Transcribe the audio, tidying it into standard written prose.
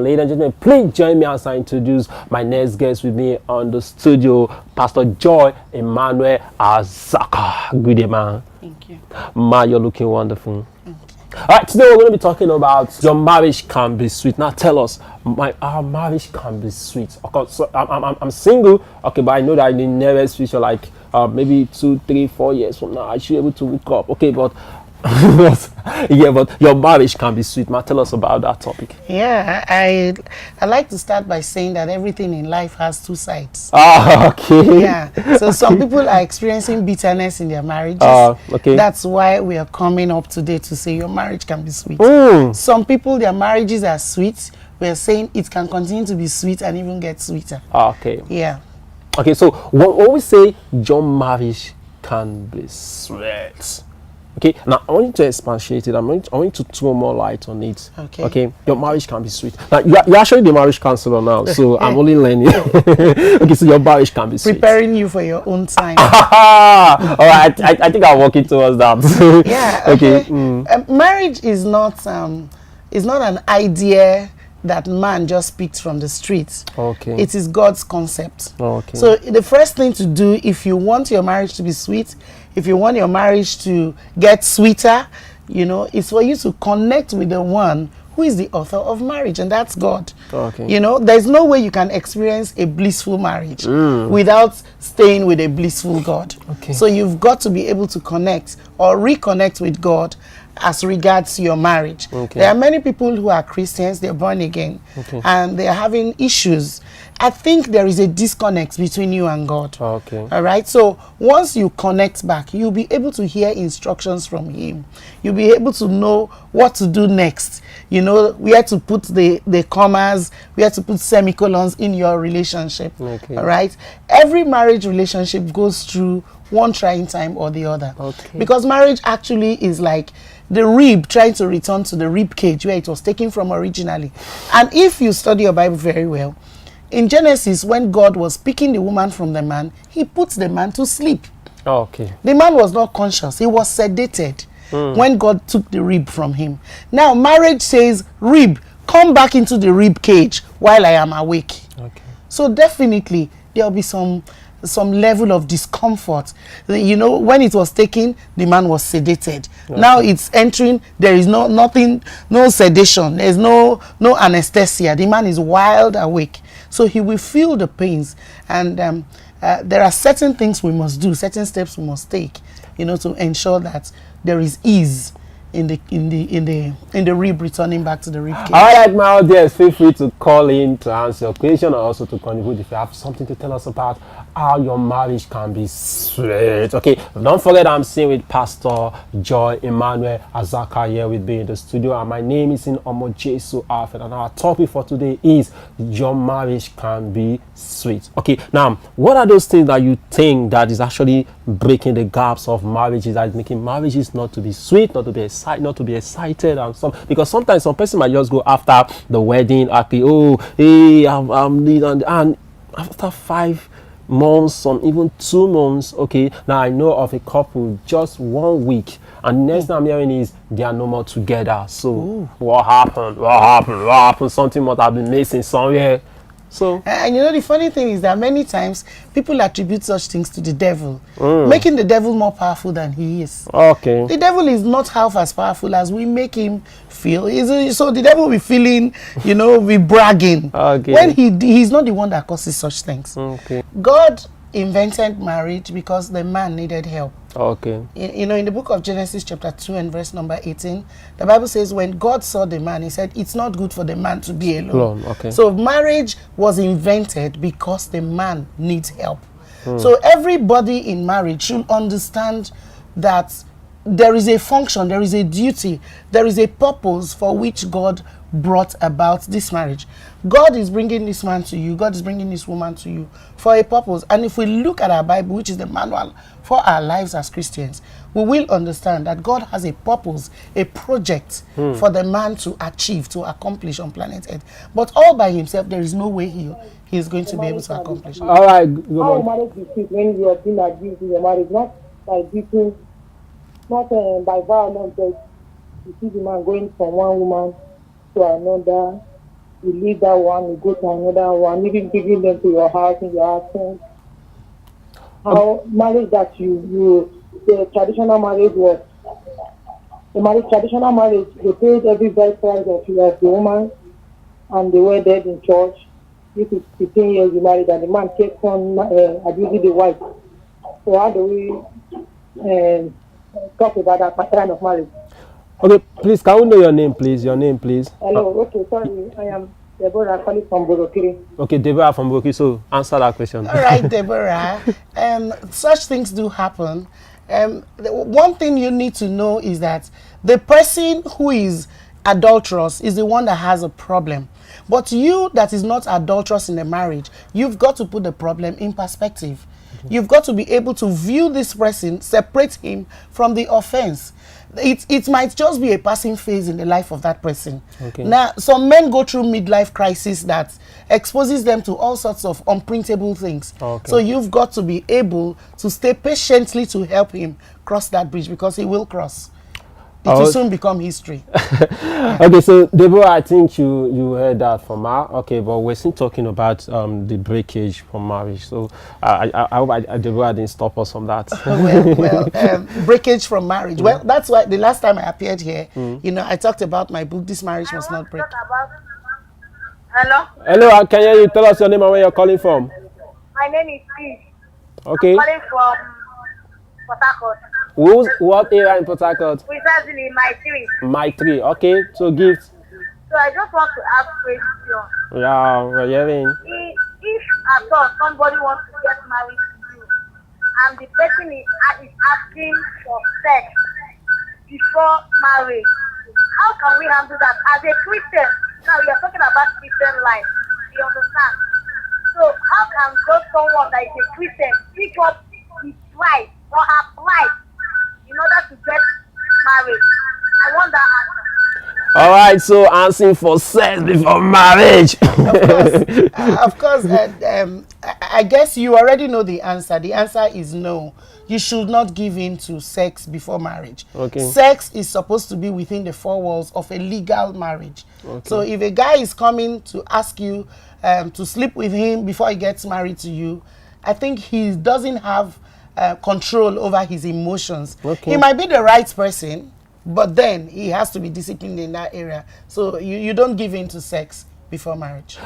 ladies and gentlemen, please join me as I introduce my next guest with me on the studio, Pastor Joy Emmanuel Azaka. Good day, man. Thank you. Ma, you're looking wonderful. All right, today we're going to be talking about your marriage can be sweet. Now tell us, our marriage can be sweet. Okay, so I'm single, okay, but I know that in the nearest future, like maybe 2, 3, 4 years from now, I should be able to hook up. Okay, but yeah, but your marriage can be sweet. Now tell us about that topic. Yeah, I like to start by saying that everything in life has two sides. Ah, okay. Yeah, so some people are experiencing bitterness in their marriages. Okay. That's why we are coming up today to say your marriage can be sweet. Some people, their marriages are sweet. We are saying it can continue to be sweet and even get sweeter. Okay. Yeah. Okay, so when we say your marriage can be sweet, okay, now I want you to expatiate it. I want you to throw more light on it. Okay, your marriage can be sweet. Now you're actually the marriage counselor now, so I'm only learning. Okay, so your marriage can be sweet. Preparing you for your own time. All right, I think I'm working towards that. Yeah. Okay. Marriage is not an idea that man just picked from the streets. Okay. It is God's concept. Okay. So the first thing to do if you want your marriage to be sweet, if you want your marriage to get sweeter, is for you to connect with the one who is the author of marriage, and that's God. Okay. There's no way you can experience a blissful marriage without staying with a blissful God. Okay. So you've got to be able to connect or reconnect with God as regards your marriage. Okay. There are many people who are Christians, they're born again, and they're having issues. I think there is a disconnect between you and God. Okay. All right. So once you connect back, you'll be able to hear instructions from Him. You'll be able to know what to do next. Where to put the commas, where to put semicolons in your relationship. Okay. All right. Every marriage relationship goes through one trying time or the other. Okay. Because marriage actually is like the rib trying to return to the rib cage where it was taken from originally. And if you study your Bible very well, in Genesis, when God was picking the woman from the man, He puts the man to sleep. Okay. The man was not conscious. He was sedated when God took the rib from him. Now, marriage says, rib, come back into the rib cage while I am awake. Okay. So definitely, there will be some level of discomfort. When it was taken, the man was sedated. Okay. Now it's entering, there is no sedation, there's no anesthesia. The man is wide awake. So he will feel the pains, and there are certain things we must do, certain steps we must take, to ensure that there is ease in the rib returning back to the rib cage. All right, my audience, feel free to call in to answer your question, or also to contribute if you have something to tell us about how your marriage can be sweet. Okay, don't forget I'm sitting with Pastor Joy Emmanuel Azaka here with me in the studio, and my name is in Jesu Alfred, and our topic for today is your marriage can be sweet. Okay, now what are those things that you think that is actually breaking the gaps of marriages, that is making marriages not to be sweet, not to be excited, and some, because sometimes some person might just go after the wedding, and after 5 months, some even 2 months, okay, now I know of a couple just 1 week, and next thing I'm hearing is they are no more together. So what happened? Something must have been missing somewhere. So, and the funny thing is that many times people attribute such things to the devil, making the devil more powerful than he is. Okay. The devil is not half as powerful as we make him feel. So the devil will be feeling, be bragging. Okay. When he's not the one that causes such things. Okay. God invented marriage because the man needed help. Okay. In the book of Genesis chapter 2 and verse number 18, the Bible says when God saw the man, He said, it's not good for the man to be alone. Okay. So marriage was invented because the man needs help. So everybody in marriage should understand that there is a function, there is a duty, there is a purpose for which God brought about this marriage. God is bringing this man to you, God is bringing this woman to you for a purpose. And if we look at our Bible, which is the manual for our lives as Christians, we will understand that God has a purpose, a project for the man to achieve, to accomplish on planet Earth. But all by himself, there is no way he is going to be able to accomplish. All right. How marriage is sweet when you are being abused in your marriage, not by beating, not by violence, but you see the man going from one woman to another, you leave that one, you go to another one, even bringing them to your house in your absence. How marriage that the traditional marriage was, traditional marriage, they paid every bride price of the woman and they were dead in church. This is 15 years you married and the man kept on abusing the wife. So how do we talk about that kind of marriage? Okay, please, can we know your name, please? Your name, please. Hello, okay, sorry. I am Deborah calling from Borokiri. Okay, Deborah from Borokiri, so answer that question. All right, Deborah. Such things do happen. One thing you need to know is that the person who is adulterous is the one that has a problem. But you that is not adulterous in a marriage, you've got to put the problem in perspective. You've got to be able to view this person, separate him from the offense. It might just be a passing phase in the life of that person. Okay. Now, some men go through midlife crisis that exposes them to all sorts of unprintable things. Okay. So you've got to be able to stay patiently to help him cross that bridge, because he will cross. It will soon become history. Okay, so Deborah, I think you heard that from her. Okay, but we're still talking about the breakage from marriage. So I hope Deborah didn't stop us from that. Breakage from marriage. Well, that's why the last time I appeared here, you know, I talked about my book, This Marriage Must Not Break. Hello? Hello, can you tell us your name and where you're calling from? My name is Steve. Okay. I'm calling from Port Harcourt. What area in Port Harcourt? Precisely my 3. My 3, okay. So gift. So I just want to ask question. Yeah, we're hearing. If at all somebody wants to get married to you and the person is asking for sex before marriage, how can we handle that as a Christian? Now we are talking about Christian life. You understand? So how can just someone that is a Christian pick up his right or her right in order to get married? I want that answer. All right, so answering for sex before marriage. Of course, I guess you already know the answer. The answer is no. You should not give in to sex before marriage. Okay. Sex is supposed to be within the 4 walls of a legal marriage. Okay. So if a guy is coming to ask you to sleep with him before he gets married to you, I think he doesn't have control over his emotions. Okay. He might be the right person, but then he has to be disciplined in that area. So you don't give in to sex before marriage.